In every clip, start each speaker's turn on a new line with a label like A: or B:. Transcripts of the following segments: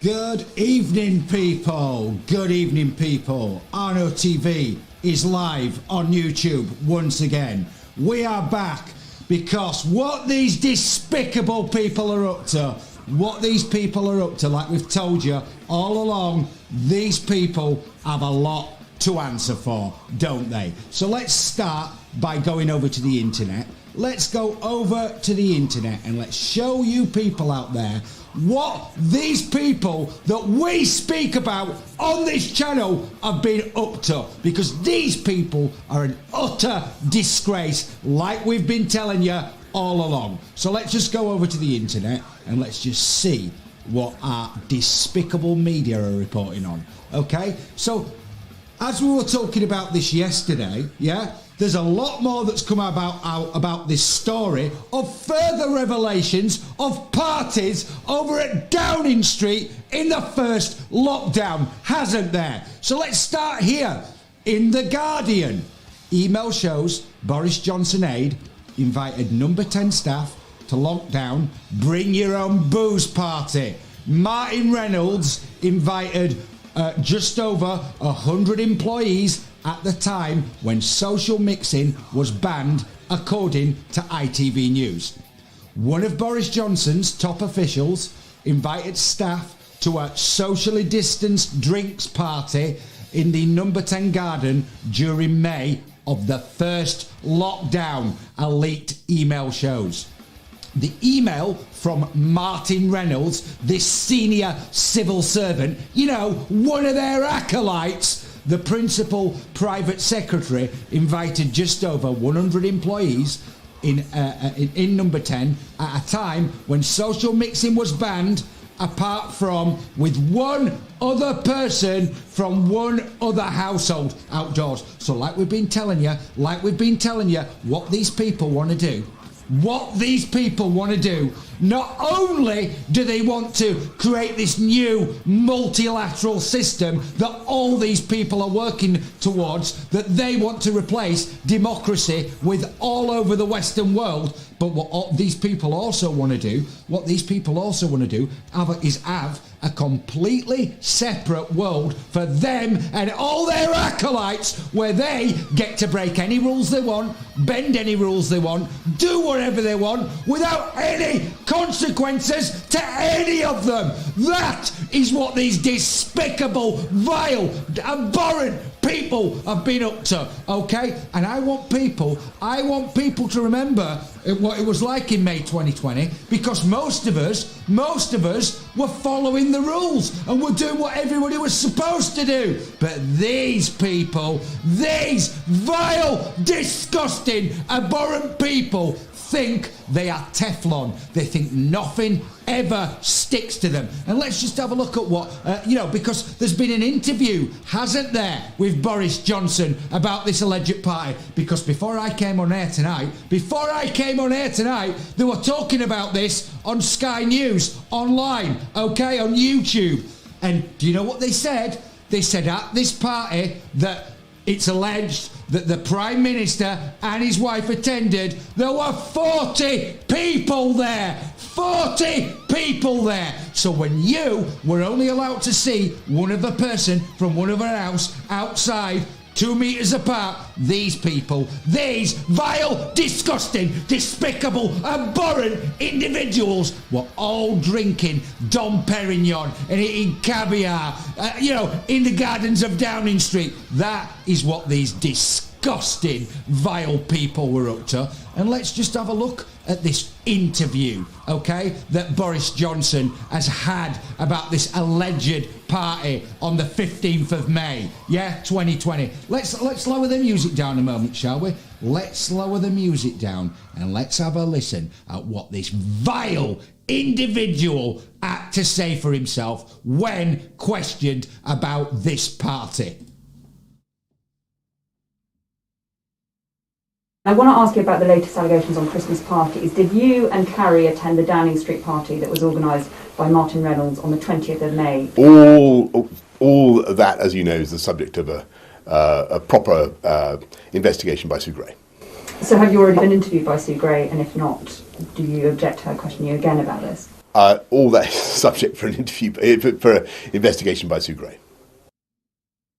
A: Good evening, people. Good evening, people. Arno TV is live on YouTube once again. We are back because what these despicable people are up to, like we've told you all along, these people have a lot to answer for, don't they? So let's start by going over to the internet. Let's go over to the internet and let's show you people out there what these people that we speak about on this channel have been up to, because these people are an utter disgrace, like we've been telling you all along. So let's just go over to the internet and let's just see what our despicable media are reporting on. Okay, so as we were talking about this yesterday, yeah, there's a lot more that's come out about this story of further revelations of parties over at Downing Street in the first lockdown, hasn't there? So let's start here. In The Guardian, email shows Boris Johnson aide invited number 10 staff to lockdown bring your own booze party. Martin Reynolds invited just over 100 employees at the time when social mixing was banned, according to ITV News. One of Boris Johnson's top officials invited staff to a socially distanced drinks party in the number 10 garden during May of the first lockdown, elite email shows. The email from Martin Reynolds, this senior civil servant, you know, one of their acolytes, the principal private secretary, invited just over 100 employees in number 10 at a time when social mixing was banned, apart from with one other person from one other household outdoors. So like we've been telling you, what these people want to do, not only do they want to create this new multilateral system that all these people are working towards, that they want to replace democracy with all over the Western world, but what these people also want to do is have a completely separate world for them and all their acolytes, where they get to break any rules they want, bend any rules they want, do whatever they want without any consequences to any of them. That is what these despicable, vile, abhorrent people have been up to, okay? And I want people to remember what it was like in May 2020, because most of us were following the rules and were doing what everybody was supposed to do. But these people, these vile, disgusting, abhorrent people, think they are Teflon. They think nothing ever sticks to them. And let's just have a look at what, because there's been an interview, hasn't there, with Boris Johnson about this alleged party. Because before I came on air tonight, they were talking about this on Sky News, online, okay, on YouTube. And do you know what they said? They said at this party that it's alleged that the Prime Minister and his wife attended. There were 40 people there. 40 people there. So when you were only allowed to see one other person from one other house outside, 2 meters apart, these people, these vile, disgusting, despicable, abhorrent individuals were all drinking Dom Perignon and eating caviar, in the gardens of Downing Street. That is what these disgusting, vile people were up to. And let's just have a look at this interview, okay, that Boris Johnson has had about this alleged party on the 15th of May, 2020. Let's lower the music down a moment, shall we? Let's lower the music down and let's have a listen at what this vile individual had to say for himself when questioned about this party.
B: I want to ask you about the latest allegations on Christmas parties. Did you and Carrie attend the Downing Street party that was organised by Martin Reynolds on the 20th of May?
C: All of that, as you know, is the subject of a proper investigation by Sue Gray.
B: So have you already been interviewed by Sue Gray, and if not, do you object to her questioning you again about this?
C: all that is subject for an interview, for an investigation by Sue Gray.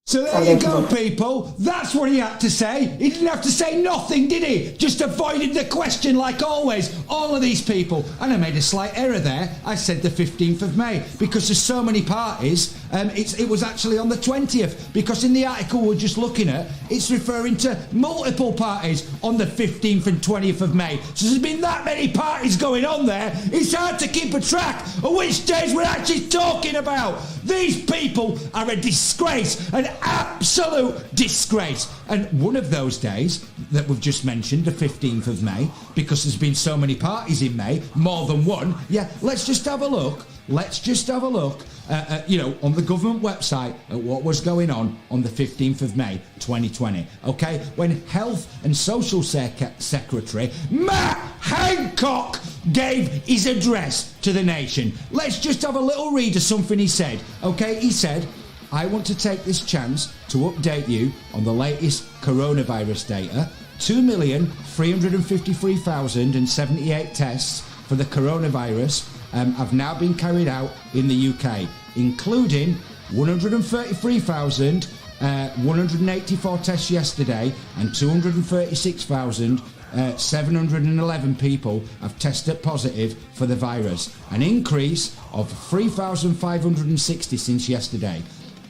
A: So there you go, people. That's what he had to say. He didn't have to say nothing, did he? Just avoided the question like always. All of these people. And I made a slight error there. I said the 15th of May because there's so many parties. It was actually on the 20th because in the article we're just looking at, it's referring to multiple parties on the 15th and 20th of May. So there's been that many parties going on there. It's hard to keep a track of which days we're actually talking about. These people are a disgrace, an absolute disgrace. And one of those days that we've just mentioned, the 15th of May, because there's been so many parties in May, more than one. Yeah, let's just have a look. Let's just have a look, on the government website at what was going on the 15th of May, 2020. Okay, when Health and Social Secretary Matt Hancock gave his address to the nation. Let's just have a little read of something he said. Okay, he said, "I want to take this chance to update you on the latest coronavirus data. 2,353,078 tests for the coronavirus have now been carried out in the UK, including 133,184 tests yesterday and 236,711 people have tested positive for the virus, an increase of 3,560 since yesterday.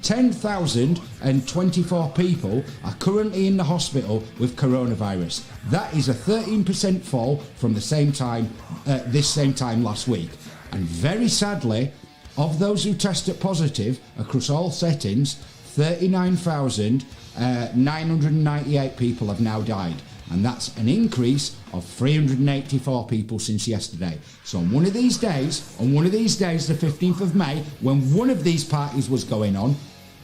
A: 10,024 people are currently in the hospital with coronavirus. That is a 13% fall from the same time, this same time last week. And very sadly, of those who tested positive across all settings, 39,998 people have now died. And that's an increase of 384 people since yesterday. So on one of these days, the 15th of May, when one of these parties was going on,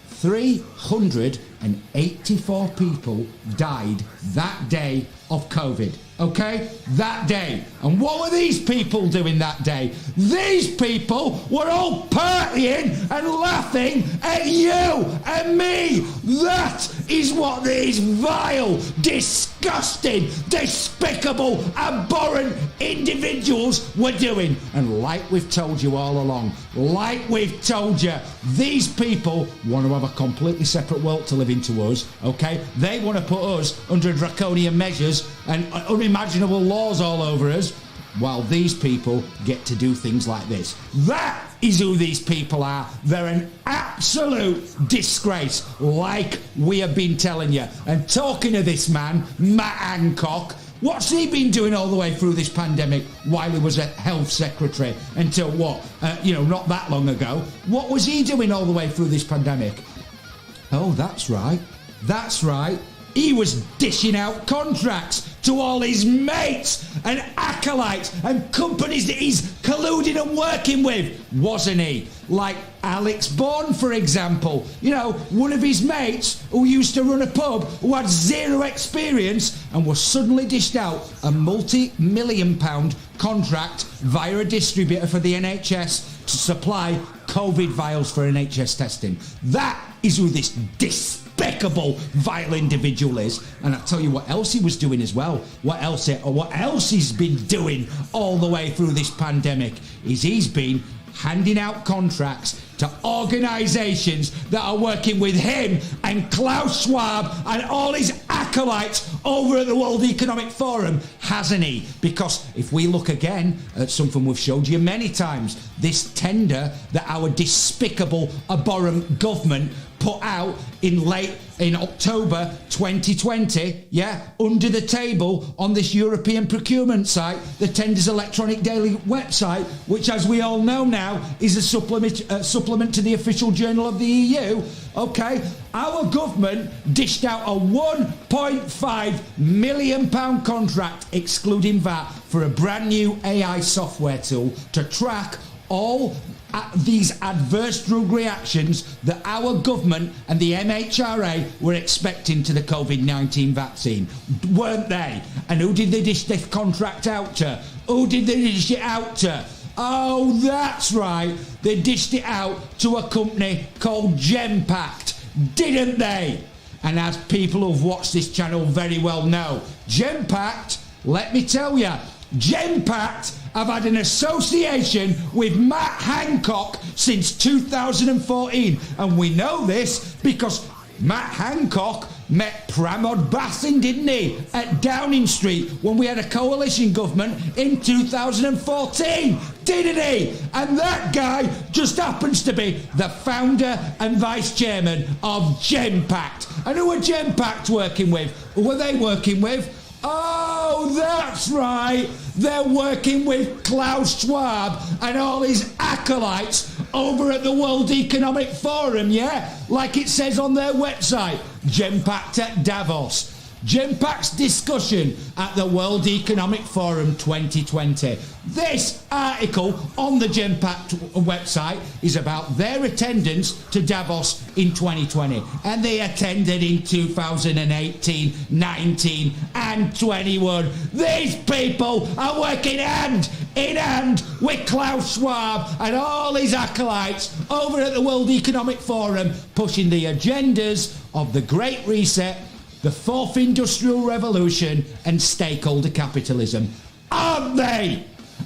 A: 384 people died that day of COVID. Okay? That day. And what were these people doing that day? These people were all partying and laughing at you and me. That is what these vile, disgusting, despicable, abhorrent individuals were doing. And like we've told you all along, these people want to have a completely separate world to live into us, okay? They want to put us under draconian measures and unimaginable laws all over us, while these people get to do things like this. That is who these people are. They're an absolute disgrace, like we have been telling you. And talking of this man, Matt Hancock, what's he been doing all the way through this pandemic while he was a health secretary until not that long ago? What was he doing all the way through this pandemic? Oh, that's right. He was dishing out contracts to all his mates and acolytes and companies that he's colluding and working with, wasn't he? Like Alex Bourne, for example. You know, one of his mates who used to run a pub who had zero experience and was suddenly dished out a multi-million-pound contract via a distributor for the NHS to supply COVID vials for NHS testing. That is who this despicable, vile individual is. And I'll tell you what else he was doing as well. What else he's been doing all the way through this pandemic is he's been handing out contracts to organisations that are working with him and Klaus Schwab and all his acolytes over at the World Economic Forum, hasn't he? Because if we look again at something we've showed you many times, this tender that our despicable, abhorrent government put out in October 2020, under the table on this European procurement site, the Tenders Electronic Daily website, which, as we all know now, is a supplement to the official journal of the EU. Okay, our government dished out a £1.5 million contract, excluding VAT, for a brand new AI software tool to track all these adverse drug reactions that our government and the MHRA were expecting to the COVID-19 vaccine, weren't they? And who did they dish this contract out to? Who did they dish it out to? Oh, that's right. They dished it out to a company called Genpact, didn't they? And as people who've watched this channel very well know, Genpact, let me tell you, Genpact have had an association with Matt Hancock since 2014. And we know this because Matt Hancock met Pramod Bathin, didn't he, at Downing Street when we had a coalition government in 2014, didn't he? And that guy just happens to be the founder and vice chairman of Genpact. And who are Genpact working with? Who are they working with? Oh, that's right. They're working with Klaus Schwab and all his acolytes over at the World Economic Forum, yeah? Like it says on their website, Genpact at Davos. Genpact's discussion at the World Economic Forum 2020. This article on the Genpact website is about their attendance to Davos in 2020. And they attended in 2018, 19 and 21. These people are working hand in hand with Klaus Schwab and all his acolytes over at the World Economic Forum, pushing the agendas of the Great Reset, the Fourth Industrial Revolution and stakeholder capitalism. Aren't they?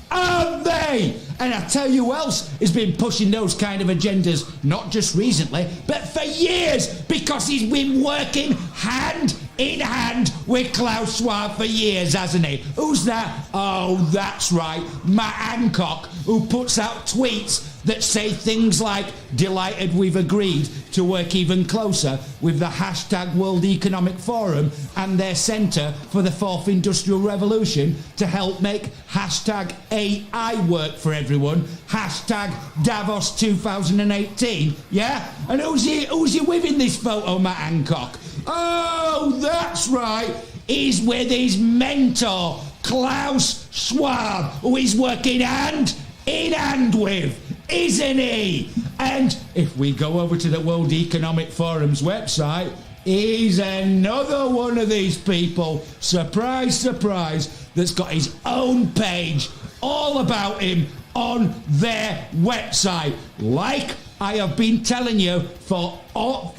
A: Aren't they? And I tell you who else has been pushing those kind of agendas, not just recently, but for years, because he's been working hand in hand with Klaus Schwab for years, hasn't he? Who's that? Oh, that's right, Matt Hancock, who puts out tweets that say things like, delighted we've agreed to work even closer with the hashtag World Economic Forum and their Centre for the Fourth Industrial Revolution to help make hashtag AI work for everyone, hashtag Davos 2018, yeah? And who's he with in this photo, Matt Hancock? Oh, that's right, he's with his mentor, Klaus Schwab, who he's working hand in hand with, isn't he? And if we go over to the World Economic Forum's website, he's another one of these people, surprise, surprise, that's got his own page all about him on their website. Like I have been telling you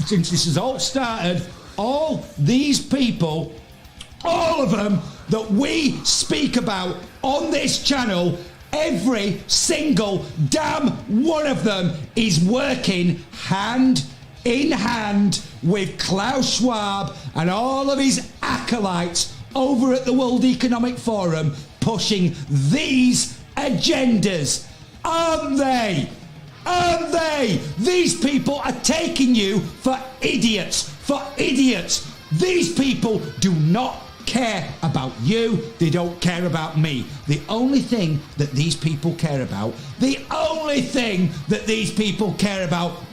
A: since this has all started, all these people, all of them that we speak about on this channel, every single damn one of them is working hand in hand with Klaus Schwab and all of his acolytes over at the World Economic Forum, pushing these agendas. Aren't they? Aren't they? These people are taking you for idiots. For idiots. These people do not care about you, they don't care about me. The only thing that these people care about,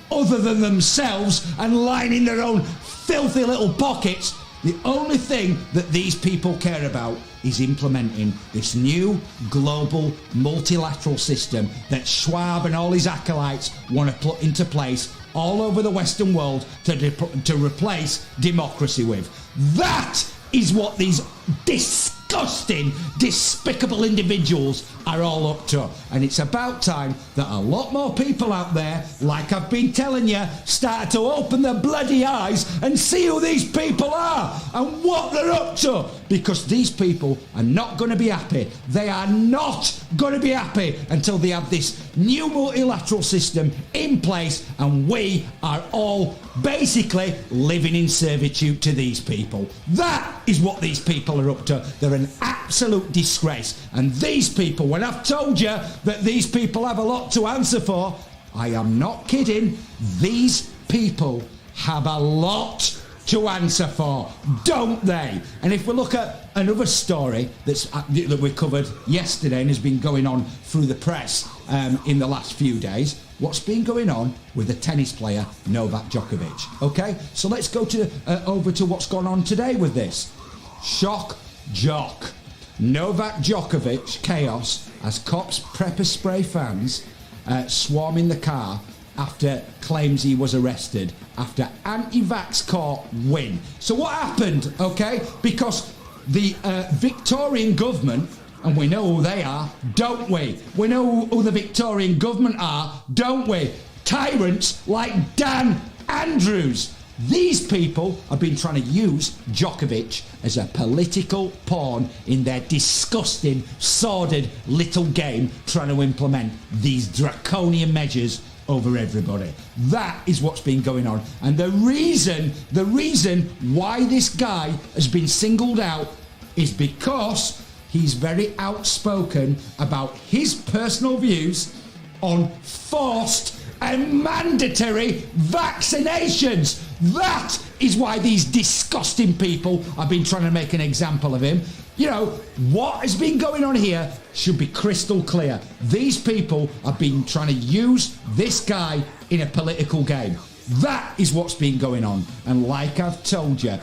A: other than themselves and lining their own filthy little pockets, the only thing that these people care about is implementing this new global multilateral system that Schwab and all his acolytes want to put into place all over the Western world to replace democracy with. That is what these disgusting, despicable individuals are all up to. And it's about time that a lot more people out there, like I've been telling you, start to open their bloody eyes and see who these people are and what they're up to. Because these people are not going to be happy. They are not going to be happy until they have this new multilateral system in place and we are all basically living in servitude to these people. That is what these people are up to. They're an absolute disgrace. And these people, when I've told you that these people have a lot to answer for, I am not kidding. These people have a lot to answer for, don't they? And if we look at another story that we covered yesterday and has been going on through the press in the last few days, what's been going on with the tennis player Novak Djokovic? Okay, so let's go over to what's gone on today with this. Shock jock. Novak Djokovic chaos as cops pepper spray fans swarming the car after claims he was arrested after anti-vax court win. So what happened, okay? Because the Victorian government, and we know who they are, don't we? We know who the Victorian government are, don't we? Tyrants like Dan Andrews. These people have been trying to use Djokovic as a political pawn in their disgusting, sordid little game, trying to implement these draconian measures over everybody. That is what's been going on. And the reason why this guy has been singled out is because he's very outspoken about his personal views on forced and mandatory vaccinations. That is why these disgusting people have been trying to make an example of him. You know, what has been going on here should be crystal clear. These people have been trying to use this guy in a political game. That is what's been going on. And like I've told you,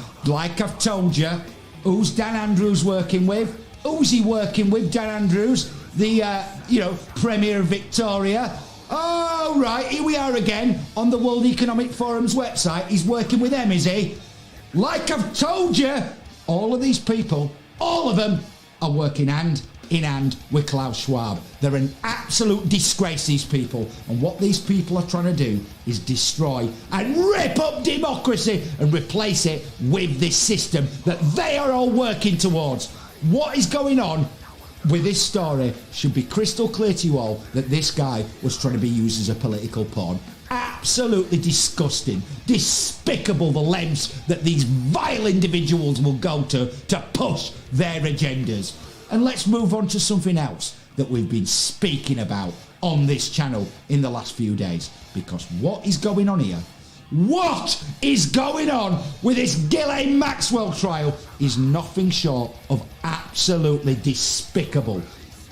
A: who's Dan Andrews working with? Who's he working with, Dan Andrews? The, Premier of Victoria. Oh, right, here we are again on the World Economic Forum's website. He's working with them, is he? Like I've told you, all of these people, all of them are working hand in hand with Klaus Schwab. They're an absolute disgrace, these people. And what these people are trying to do is destroy and rip up democracy and replace it with this system that they are all working towards. What is going on with this story should be crystal clear to you all that this guy was trying to be used as a political pawn. Absolutely disgusting, despicable the lengths that these vile individuals will go to push their agendas. And let's move on to something else that we've been speaking about on this channel in the last few days. Because what is going on here? What is going on with this Ghislaine Maxwell trial is nothing short of absolutely despicable.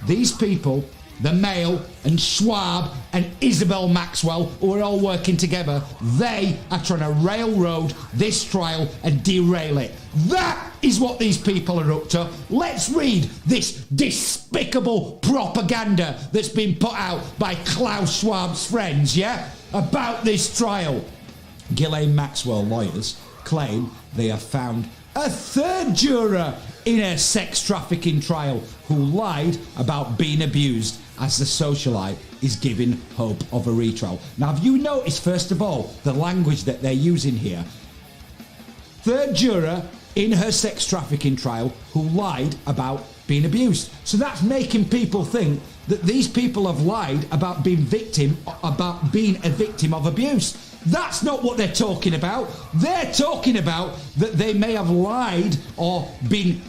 A: These people, the Mail and Schwab and Isabel Maxwell, who are all working together, they are trying to railroad this trial and derail it. That is what these people are up to. Let's read this despicable propaganda that's been put out by Klaus Schwab's friends, yeah, about this trial. Ghislaine Maxwell lawyers claim they have found a third juror in a sex trafficking trial who lied about being abused as the socialite is given hope of a retrial. Now, have you noticed, first of all, the language that they're using here? Third juror in her sex trafficking trial who lied about being abused. So that's making people think that these people have lied about being a victim of abuse. That's not what they're talking about. They're talking about that they may have lied or been,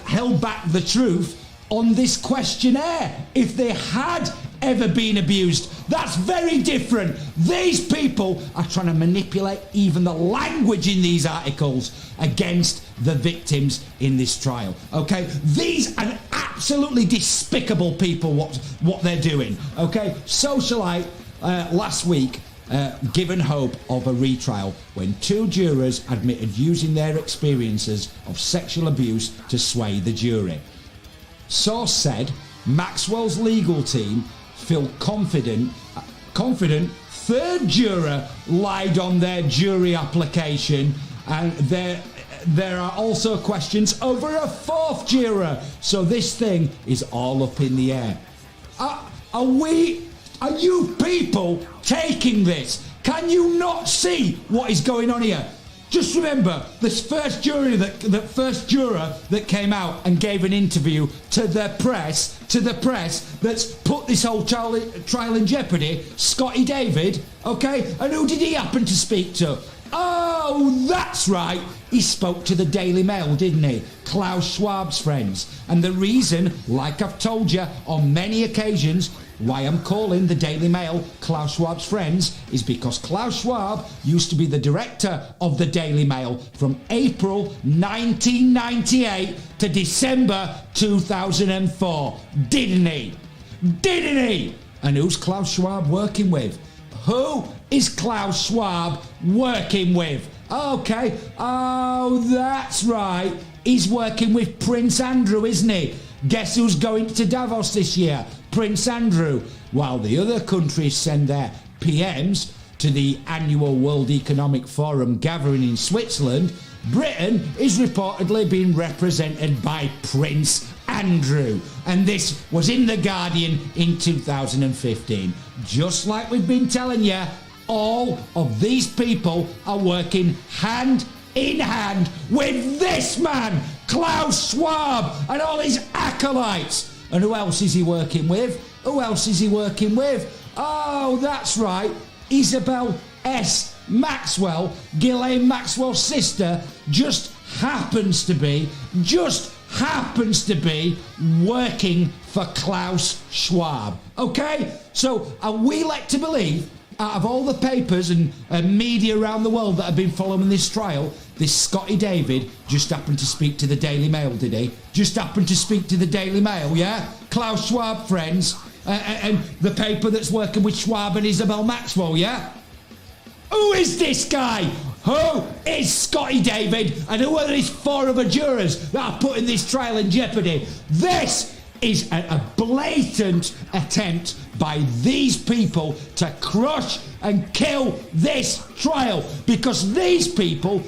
A: held back the truth on this questionnaire if they had ever been abused. That's very different. These people are trying to manipulate even the language in these articles against the victims in this trial. Okay, these are absolutely despicable people. What they're doing. Okay, socialite last week. Given hope of a retrial when two jurors admitted using their experiences of sexual abuse to sway the jury. Source said Maxwell's legal team feel confident third juror lied on their jury application, and there are also questions over a fourth juror. So this thing is all up in the air. Are you people taking this? Can you not see what is going on here? Just remember, this first juror that came out and gave an interview to the press that's put this whole trial in jeopardy, Scotty David, okay? And who did he happen to speak to? Oh, that's right. He spoke to the Daily Mail, didn't he? Klaus Schwab's friends. And the reason, like I've told you on many occasions, why I'm calling the Daily Mail Klaus Schwab's friends is because Klaus Schwab used to be the director of the Daily Mail from April 1998 to December 2004. Didn't he? And who's Klaus Schwab working with? Who is Klaus Schwab working with? Okay, oh, that's right. He's working with Prince Andrew, isn't he? Guess who's going to Davos this year? Prince Andrew. While the other countries send their PMs to the annual World Economic Forum gathering in Switzerland, Britain is reportedly being represented by Prince Andrew. And this was in The Guardian in 2015. Just like we've been telling you all of these people are working hand in hand with this man, Klaus Schwab, and all his acolytes. And who else is he working with? Who else is he working with? Oh, that's right, Isabel S. Maxwell, Ghislaine Maxwell's sister, just happens to be working for Klaus Schwab. Okay? So are we led to believe, out of all the papers and media around the world that have been following this trial, this Scotty David just happened to speak to the Daily Mail, did he? Just happened to speak to the Daily Mail, yeah? Klaus Schwab, friends, and the paper that's working with Schwab and Isabel Maxwell, yeah? Who is this guy? Who is Scotty David? And who are these 4 other jurors that are putting this trial in jeopardy? This is a blatant attempt by these people to crush and kill this trial, because these people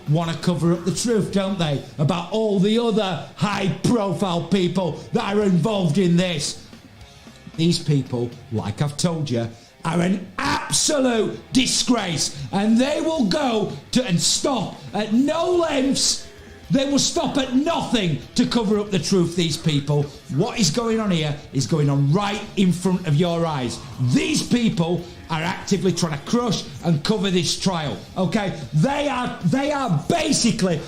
A: want to cover up the truth, don't they, about all the other high-profile people that are involved in this. These people, like I've told you, are an absolute disgrace, and they will go to and stop at no lengths. They will stop at nothing to cover up the truth, these people. What is going on here is going on right in front of your eyes. These people are actively trying to crush and cover this trial, okay? They are basically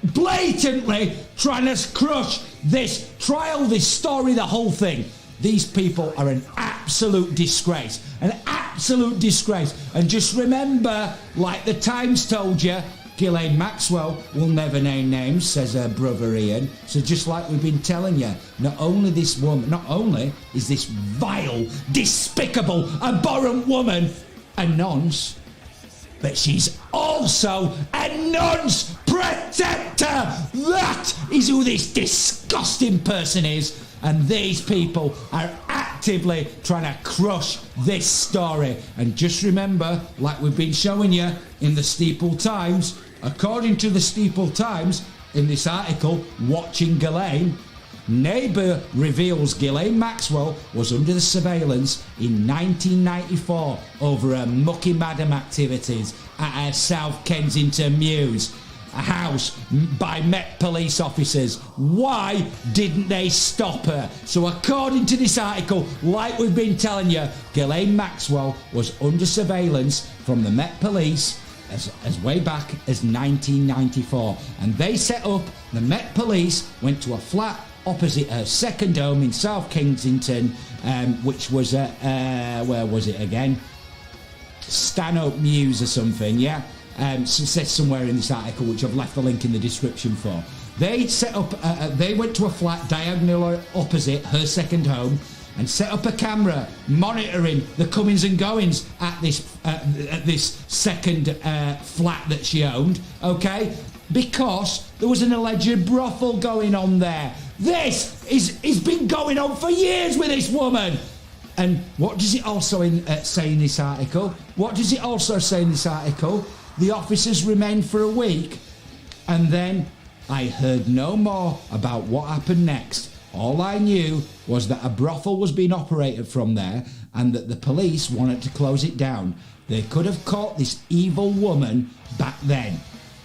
A: blatantly trying to crush this trial, this story, the whole thing. These people are an absolute disgrace. An absolute disgrace. And just remember, like the Times told you, Ghislaine Maxwell will never name names, says her brother Ian. So just like we've been telling you, not only is this vile, despicable, abhorrent woman a nonce, but she's also a nonce protector. That is who this disgusting person is. And these people are actively trying to crush this story. And just remember, like we've been showing you in the Steeple Times, according to the Steeple Times, in this article, Watching Ghislaine, neighbour reveals Ghislaine Maxwell was under the surveillance in 1994 over her mucky madam activities at her South Kensington mews. A house by Met police officers. Why didn't they stop her? So according to this article, like we've been telling you, Ghislaine Maxwell was under surveillance from the Met police as way back as 1994. And they set up, the Met police went to a flat opposite her second home in South Kensington, which was where was it again? Stanhope Mews or something, yeah? So says somewhere in this article, which I've left the link in the description for. They set up, they went to a flat diagonal opposite her second home and set up a camera monitoring the comings and goings at this second flat that she owned, okay? Because there was an alleged brothel going on there. This is been going on for years with this woman. And what does it also say in this article? What does it also say in this article? The officers remained for a week, and then I heard no more about what happened next. All I knew was that a brothel was being operated from there and that the police wanted to close it down. They could have caught this evil woman back then,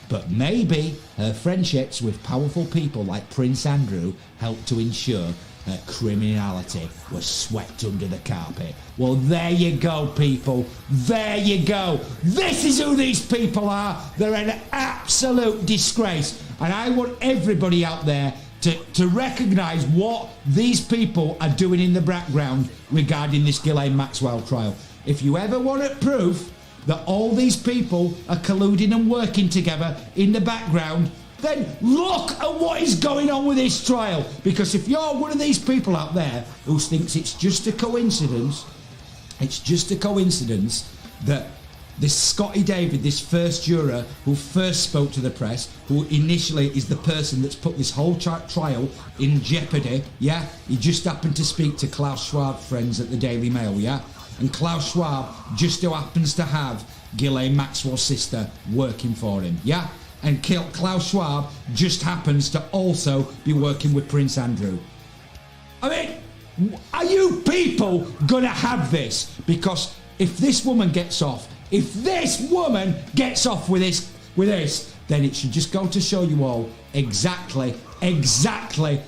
A: but maybe her friendships with powerful people like Prince Andrew helped to ensure her criminality was swept under the carpet. Well, there you go, people. There you go. This is who these people are. They're an absolute disgrace. And I want everybody out there to recognise what these people are doing in the background regarding this Ghislaine Maxwell trial. If you ever want proof that all these people are colluding and working together in the background, then look at what is going on with this trial. Because if you're one of these people out there who thinks it's just a coincidence that this Scotty David, this first juror who first spoke to the press, who initially is the person that's put this whole trial in jeopardy, yeah? He just happened to speak to Klaus Schwab friends at the Daily Mail, yeah? And Klaus Schwab just so happens to have Ghislaine Maxwell's sister working for him, yeah? And Klaus Schwab just happens to also be working with Prince Andrew. I mean, are you people gonna have this? Because if this woman gets off with this, then it should just go to show you all exactly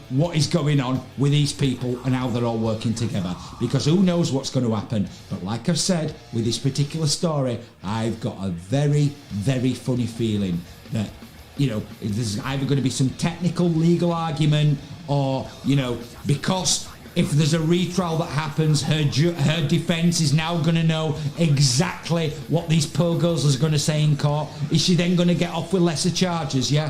A: what is going on with these people and how they're all working together, because who knows what's going to happen. But like I've said, with this particular story, I've got a very, very funny feeling that, you know, there's either going to be some technical legal argument, or, you know, because if there's a retrial that happens, her defence is now going to know exactly what these poor girls are going to say in court. Is she then going to get off with lesser charges? Yeah.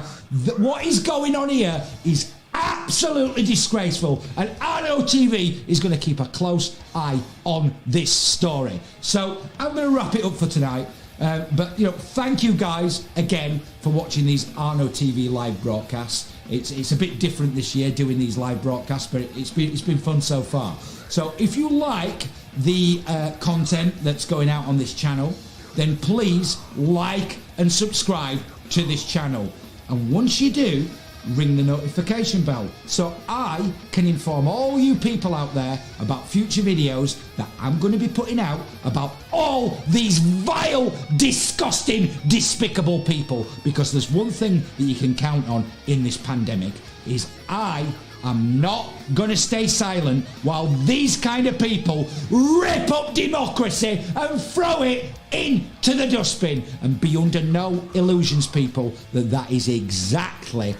A: What is going on here is absolutely disgraceful, and Arno TV is going to keep a close eye on this story. So I'm going to wrap it up for tonight. But, you know, thank you guys again for watching these Arno TV live broadcasts. It's a bit different this year doing these live broadcasts, but it's been fun so far. So if you like the content that's going out on this channel, then please like and subscribe to this channel. And once you do, ring the notification bell so I can inform all you people out there about future videos that I'm going to be putting out about all these vile, disgusting, despicable people. Because there's one thing that you can count on in this pandemic, is I am not going to stay silent while these kind of people rip up democracy and throw it into the dustbin. And be under no illusions, people, that is exactly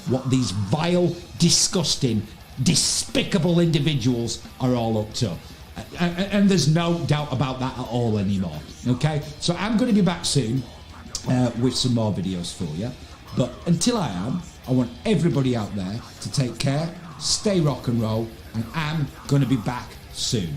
A: what these vile, disgusting, despicable individuals are all up to. And there's no doubt about that at all anymore. Okay, so I'm going to be back soon with some more videos for you. But until I am, I want everybody out there to take care, stay rock and roll, and I'm going to be back soon.